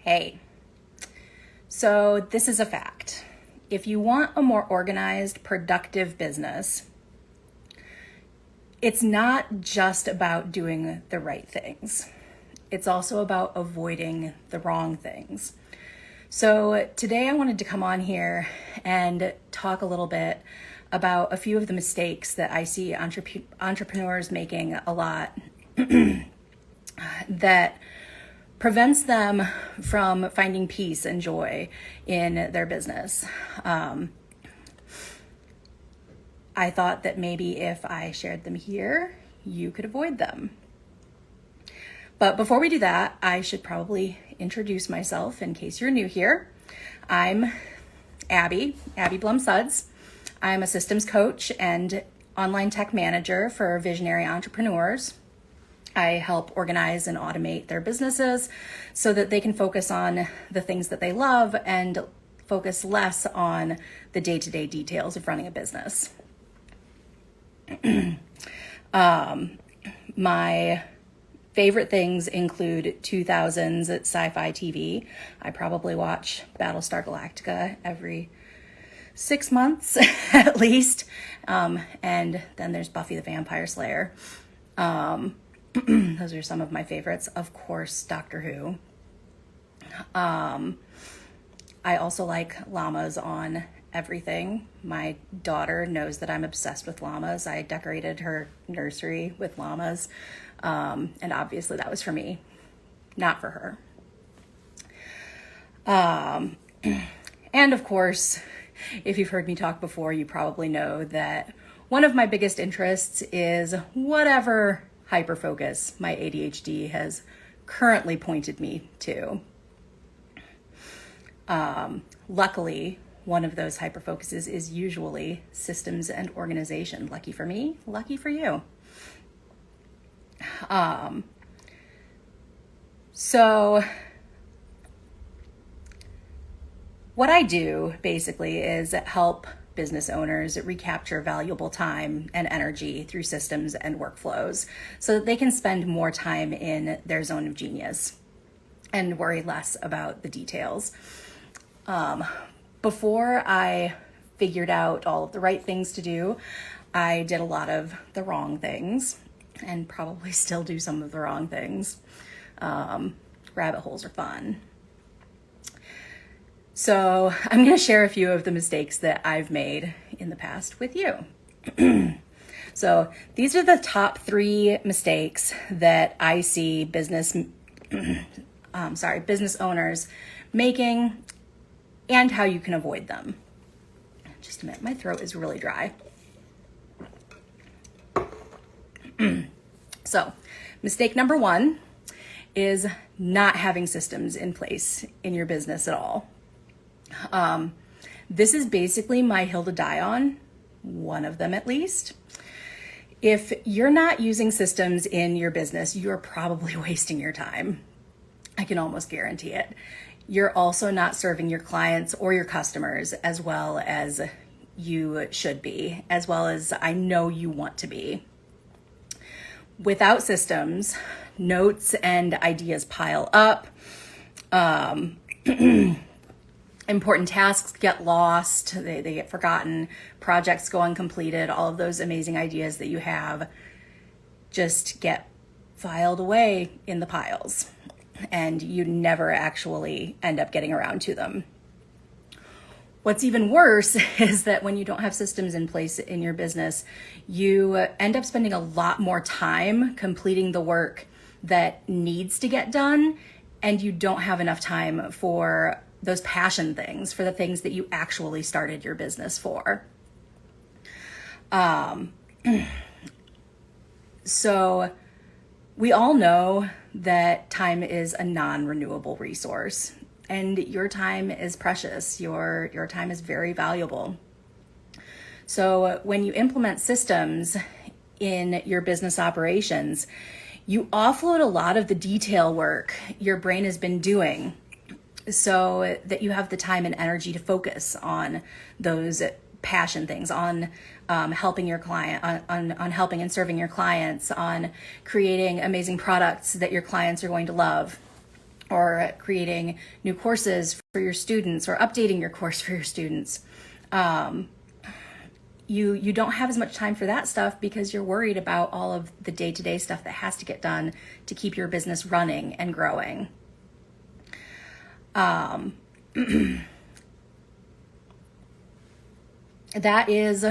Hey, so this is a fact. If you want a more organized, productive business, it's not just about doing the right things. It's also about avoiding the wrong things. So today I wanted to come on here and talk a little bit about a few of the mistakes that I see entrepreneurs making a lot that prevents them from finding peace and joy in their business. I thought that maybe if I shared them here, you could avoid them. But before we do that, I should probably introduce myself in case you're new here. I'm Abby Blum-Suds. I'm a systems coach and online tech manager for visionary entrepreneurs. I help organize and automate their businesses so that they can focus on the things that they love and focus less on the day-to-day details of running a business. My favorite things include 2000s sci-fi TV. I probably watch Battlestar Galactica every 6 months at least. And then there's Buffy the Vampire Slayer. Those are some of my favorites. Of course, Doctor Who. I also like llamas on everything. My daughter knows that I'm obsessed with llamas. I decorated her nursery with llamas. And obviously that was for me, not for her. And of course, if you've heard me talk before, you probably know that one of my biggest interests is whatever hyperfocus my ADHD has currently pointed me to. Luckily, one of those hyperfocuses is usually systems and organization. Lucky for me, lucky for you. So what I do basically is help business owners recapture valuable time and energy through systems and workflows so that they can spend more time in their zone of genius and worry less about the details. Before I figured out all of the right things to do, I did a lot of the wrong things and probably still do some of the wrong things. Rabbit holes are fun. So I'm going to share a few of the mistakes that I've made in the past with you. So these are the top 3 mistakes that I see business owners making and how you can avoid them. Just a minute, my throat is really dry. So mistake number 1 is not having systems in place in your business at all. This is basically my hill to die on, one of them at least. If you're not using systems in your business, you're probably wasting your time. I can almost guarantee it. You're also not serving your clients or your customers as well as you should be, as well as I know you want to be. Without systems, notes and ideas pile up. Important tasks get lost, they get forgotten, projects go uncompleted, all of those amazing ideas that you have just get filed away in the piles, and you never actually end up getting around to them. What's even worse is that when you don't have systems in place in your business, you end up spending a lot more time completing the work that needs to get done, and you don't have enough time for those passion things, for the things that you actually started your business for. So we all know that time is a non-renewable resource, and your time is precious. Your time is very valuable. So when you implement systems in your business operations, you offload a lot of the detail work your brain has been doing so that you have the time and energy to focus on those passion things, on helping your client, on helping and serving your clients, on creating amazing products that your clients are going to love, or creating new courses for your students or updating your course for your students. You don't have as much time for that stuff because you're worried about all of the day-to-day stuff that has to get done to keep your business running and growing. That is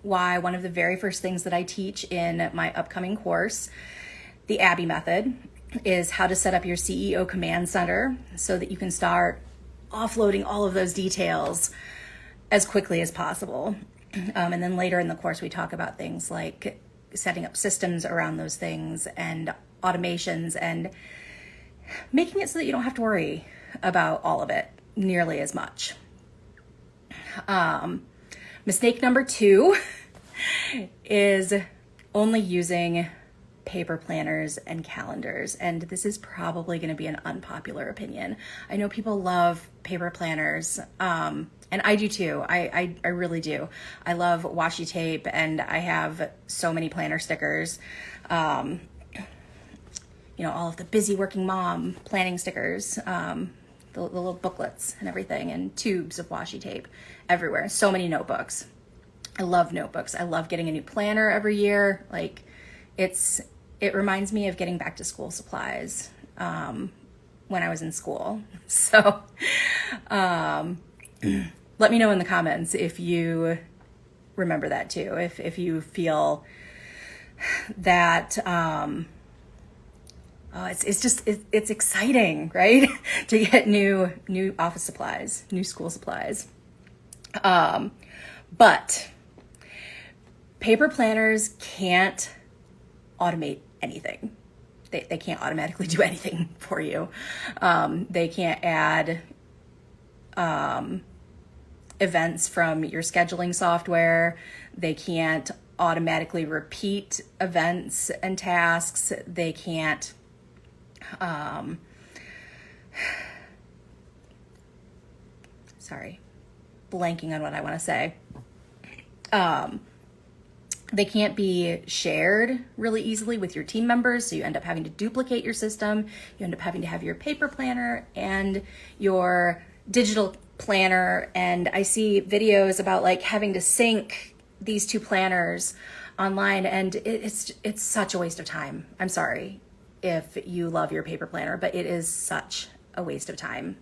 why one of the very first things that I teach in my upcoming course, the Abby Method, is how to set up your CEO command center so that you can start offloading all of those details as quickly as possible. And then later in the course, we talk about things like setting up systems around those things and automations and making it so that you don't have to worry about all of it nearly as much. Mistake number 2 is only using paper planners and calendars. And this is probably going to be an unpopular opinion. I know people love paper planners, and I do too. I really do. I love washi tape, and I have so many planner stickers. All of the busy working mom planning stickers, the little booklets and everything, and tubes of washi tape everywhere. So many notebooks. I love notebooks. I love getting a new planner every year. Like, it reminds me of getting back to school supplies when I was in school. So let me know in the comments if you remember that too, if you feel that it's exciting, right? To get new office supplies, new school supplies. But paper planners can't automate anything. They can't automatically do anything for you. They can't add events from your scheduling software. They can't automatically repeat events and tasks. They can't blanking on what I want to say. They can't be shared really easily with your team members, so you end up having to duplicate your system. You end up having to have your paper planner and your digital planner, and I see videos about like having to sync these two planners online, and it's such a waste of time. I'm sorry if you love your paper planner, but it is such a waste of time.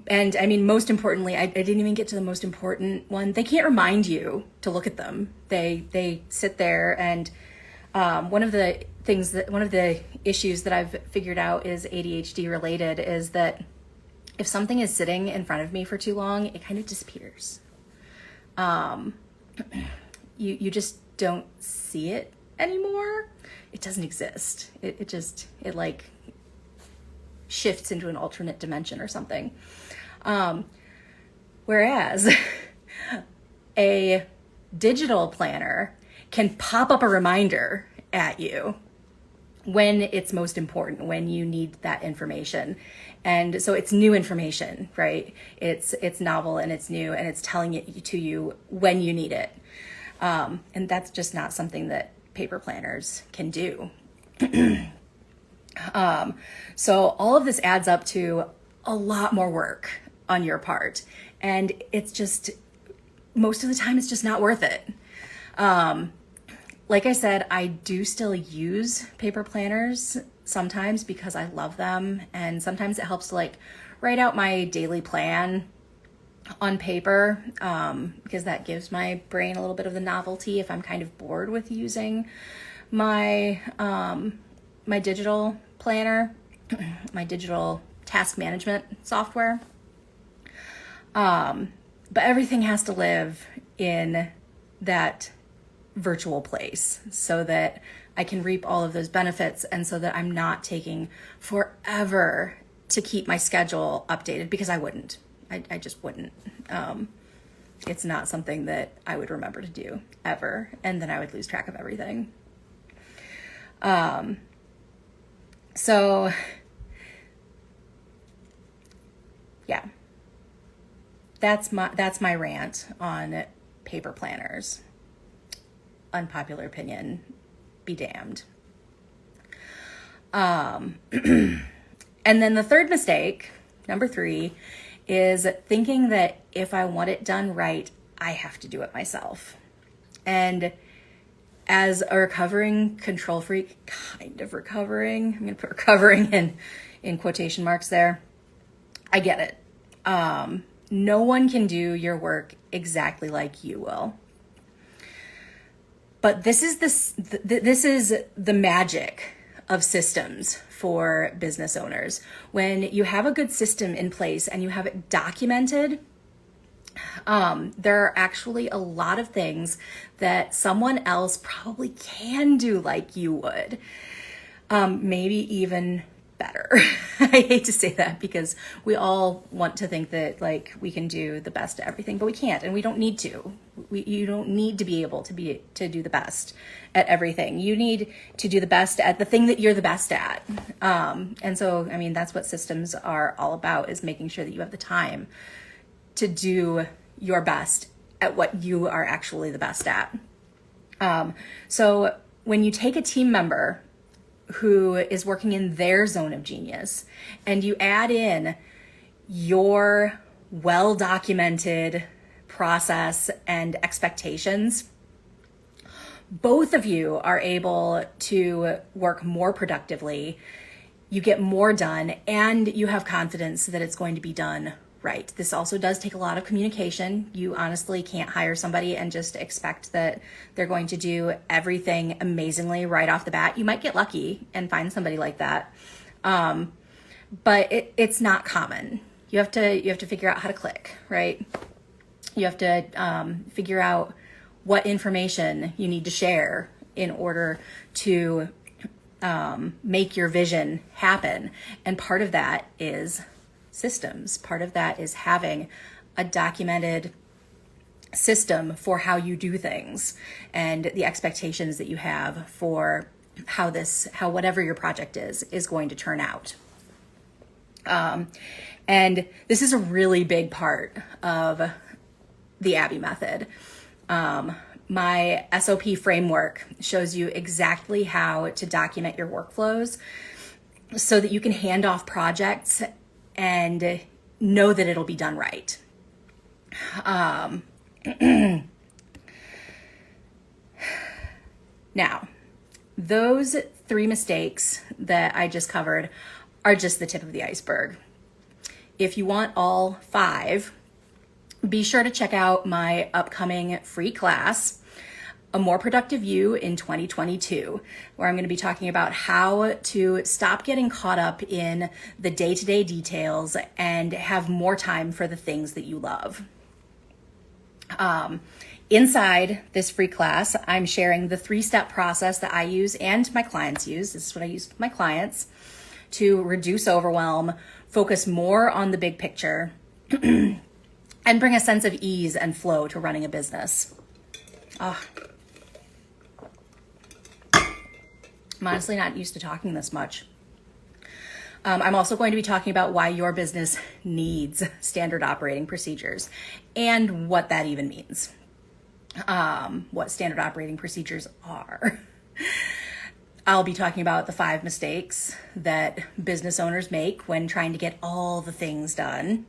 And I mean, most importantly, I didn't even get to the most important one. They can't remind you to look at them. They sit there, and one of the issues that I've figured out is ADHD related is that if something is sitting in front of me for too long, it kind of disappears. You just don't see it anymore. It doesn't exist. It like shifts into an alternate dimension or something. Whereas a digital planner can pop up a reminder at you when it's most important, when you need that information. And so it's new information, right? It's novel and it's new, and it's telling it to you when you need it. And that's just not something that paper planners can do. So all of this adds up to a lot more work on your part. And it's just, most of the time, it's just not worth it. Like I said, I do still use paper planners sometimes because I love them. And sometimes it helps to like write out my daily plan on paper, because that gives my brain a little bit of the novelty if I'm kind of bored with using my, my digital planner, my digital task management software. But everything has to live in that virtual place so that I can reap all of those benefits, and so that I'm not taking forever to keep my schedule updated, because I wouldn't. I just wouldn't. It's not something that I would remember to do ever, and then I would lose track of everything. So yeah, that's my rant on paper planners. Unpopular opinion, be damned. And then the third mistake, number 3, is thinking that if I want it done right, I have to do it myself. And as a recovering control freak, kind of recovering, I'm going to put recovering in quotation marks there, I get it. No one can do your work exactly like you will. But this is the magic of systems for business owners. When you have a good system in place and you have it documented, there are actually a lot of things that someone else probably can do like you would. Maybe even better. I hate to say that because we all want to think that like we can do the best at everything, but we can't, and we don't need to. You don't need to be able to do the best at everything. You need to do the best at the thing that you're the best at. And so, I mean, that's what systems are all about, is making sure that you have the time to do your best at what you are actually the best at. So when you take a team member who is working in their zone of genius and you add in your well-documented process and expectations, both of you are able to work more productively, you get more done, and you have confidence that it's going to be done right. This also does take a lot of communication. You honestly can't hire somebody and just expect that they're going to do everything amazingly right off the bat. You might get lucky and find somebody like that. But it's not common. You have to figure out how to click, right? You have to figure out what information you need to share in order to make your vision happen. And part of that is systems. Part of that is having a documented system for how you do things and the expectations that you have for how whatever your project is going to turn out. And this is a really big part of the Abby method. My SOP framework shows you exactly how to document your workflows so that you can hand off projects and know that it'll be done right. Now, those 3 mistakes that I just covered are just the tip of the iceberg. If you want all 5, be sure to check out my upcoming free class, A More Productive You in 2022, where I'm going to be talking about how to stop getting caught up in the day-to-day details and have more time for the things that you love. Inside this free class, I'm sharing the 3-step process that I use and my clients use. This is what I use with my clients to reduce overwhelm, focus more on the big picture, and bring a sense of ease and flow to running a business. I'm honestly not used to talking this much. I'm also going to be talking about why your business needs standard operating procedures and what that even means. What standard operating procedures are. I'll be talking about the 5 mistakes that business owners make when trying to get all the things done.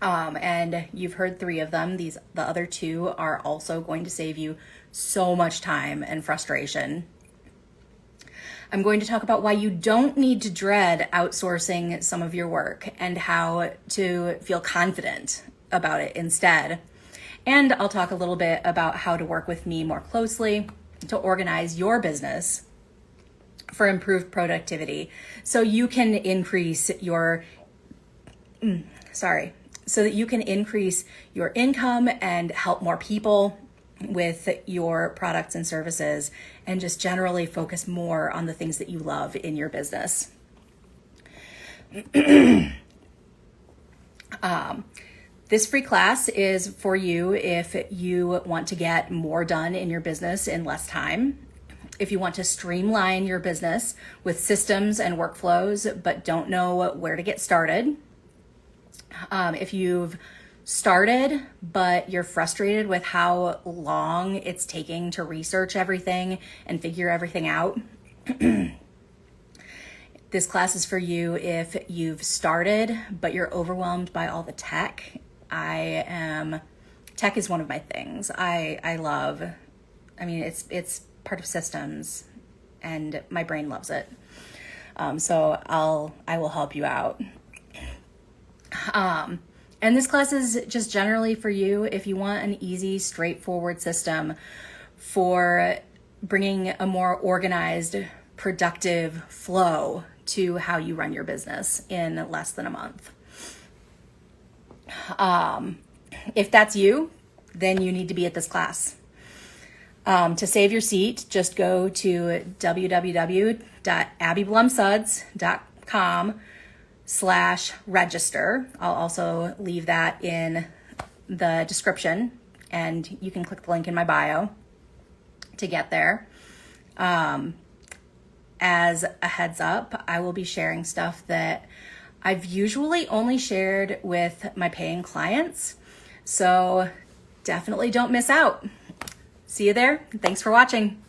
And you've heard 3 of them. The other 2 are also going to save you so much time and frustration. I'm going to talk about why you don't need to dread outsourcing some of your work and how to feel confident about it instead. And I'll talk a little bit about how to work with me more closely to organize your business for improved productivity so you can increase your income and help more people with your products and services, and just generally focus more on the things that you love in your business. This free class is for you if you want to get more done in your business in less time, if you want to streamline your business with systems and workflows but don't know where to get started, if you've started but you're frustrated with how long it's taking to research everything and figure everything out, This class is for you if you've started, but you're overwhelmed by all the tech. Tech is one of my things. I love, I mean, it's part of systems and my brain loves it. So I will help you out. And this class is just generally for you if you want an easy, straightforward system for bringing a more organized, productive flow to how you run your business in less than a month. If that's you, then you need to be at this class. To save your seat, just go to www.abbyblumsuds.com/register. I'll also leave that in the description, and you can click the link in my bio to get there. As a heads up, I will be sharing stuff that I've usually only shared with my paying clients. So definitely don't miss out. See you there. Thanks for watching.